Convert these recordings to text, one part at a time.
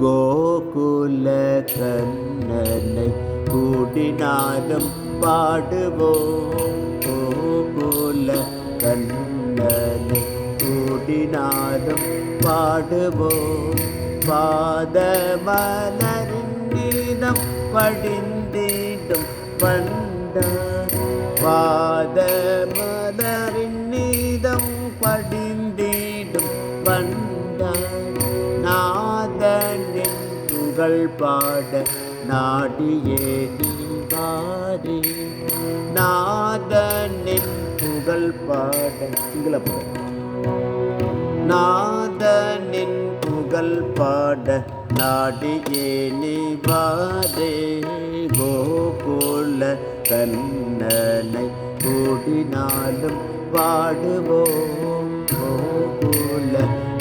கோகுல கண்ணனை கூடினாலும் பாடுவோம். கோகுல கண்ணனை கூடினாலும் பாடுவோம். பாதமலரின் நீதம் படிந்திடும் வண்டார். பாதமலரின் நீதம் படிந்திடும் வண்டார். நாதனின் புகழ் பாட நாடியே நீவாரே. நாதனின் புகழ் பாட நாதனின் புகழ் பாட நாடியே நீவாரே. கோகுல கண்ணனை கூடினாலும் பாடுவோம். கோகுல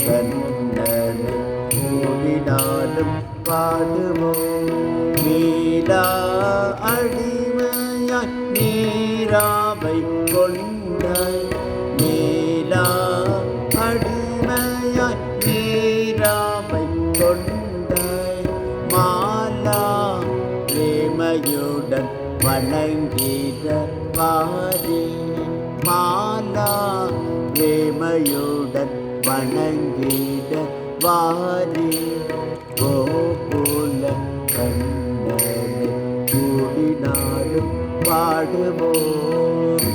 கண்ணனை கூடினாலும் பாடுவோம். நீலா அடிமையாய் நீராவை கொண்டாய். நீலா அடிமையாய் நீராவை கொண்டாய். மாலா பிரேமையுடன் வணங்கிட வாரே. மாலா பிரேமையுடன் வணங்கிட வாரே. கோகுல கண்ணனை கூடினாலும் பாடுவோம்.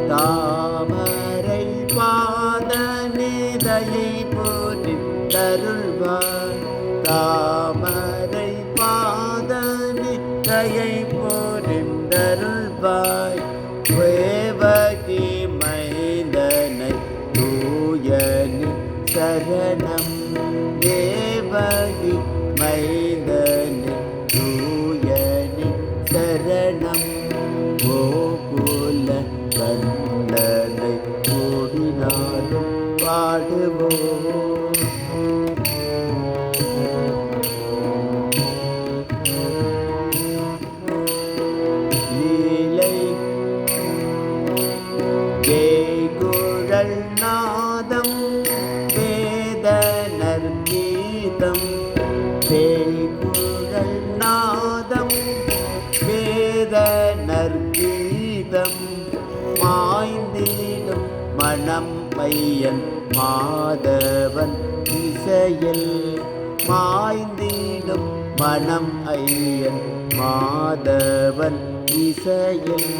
தாமரை பாதனிதையை புரிந்தருள்வார். தாமரை பாதனிதையை புரிந்தருள்வாய். தேவகி மைந்தனை தூயனி சரணம். தேவகி மைந்தனை தூயனி சரணம். கோகுல கண்ணனை கூடினாலும் பாடுவோம். லீலை கேகுழல் நாதம் வேதனர் கீதம். கேகுழல் நாதம் வேதனர் கீதம். மாய்ந்திடும் மணம் பையன் மாதவன் இசையில். மாய்ந்திடும் மணம் ஐயன் மாதவன் இசையில்.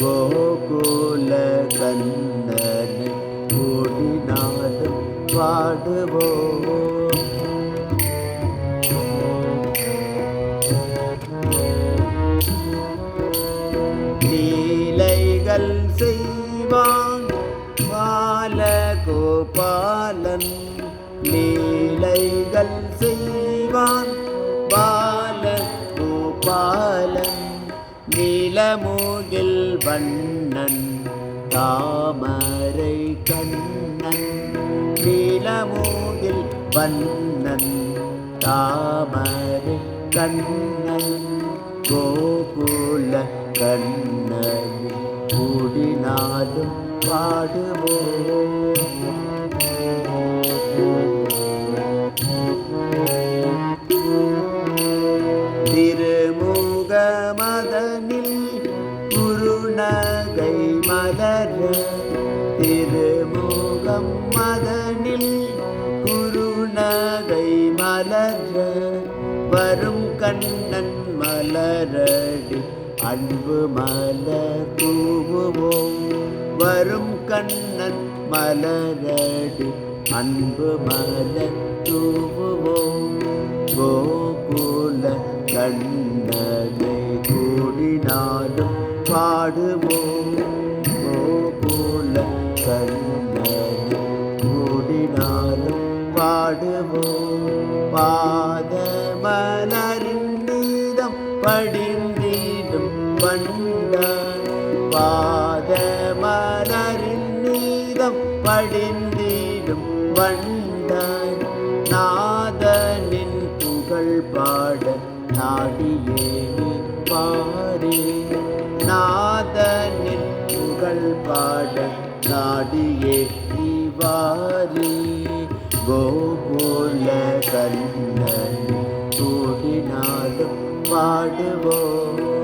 கோகுல கண்ணனை கூடினாலும் பாடுவோம். லீலைகள் செய்வான் பாலகோபாலன். லீலைகள் செய்வான் பாலகோபாலன். நீலமூகில் வண்ணன் தாமரை கண்ணன். நீலமூகில் வண்ணன் தாமரை கண்ணன். கோகுல கண்ணனை கூடினாலும் பாடுவோம். திருமுக மதனில் குருநகை மலர. திருமுகம் மதனில் குருநகை மலர. வரும் கண்ணன் மலரடி அன்பு மலர் தூவுவோம். வரும் கண்ணன் மலரடி அன்பு மலர் தூவுவோம். கோகுல கண்ணனை கூடினாலும் பாடுவோம். கோகுல கண்ணனை கூடினாலும் பாடுவோம். பாதமலரின் நீதம் படிந்திடும் வண்டார். பாதமலரின் நீதம் படிந்திடும் வண்டார். நாதனின் புகழ் பாட நாடியே நீவாரே. நாதனின் புகழ் பாட நாடியே வாரி கோகுல கண்ணன் கூடினாலும் பாடுவோம்.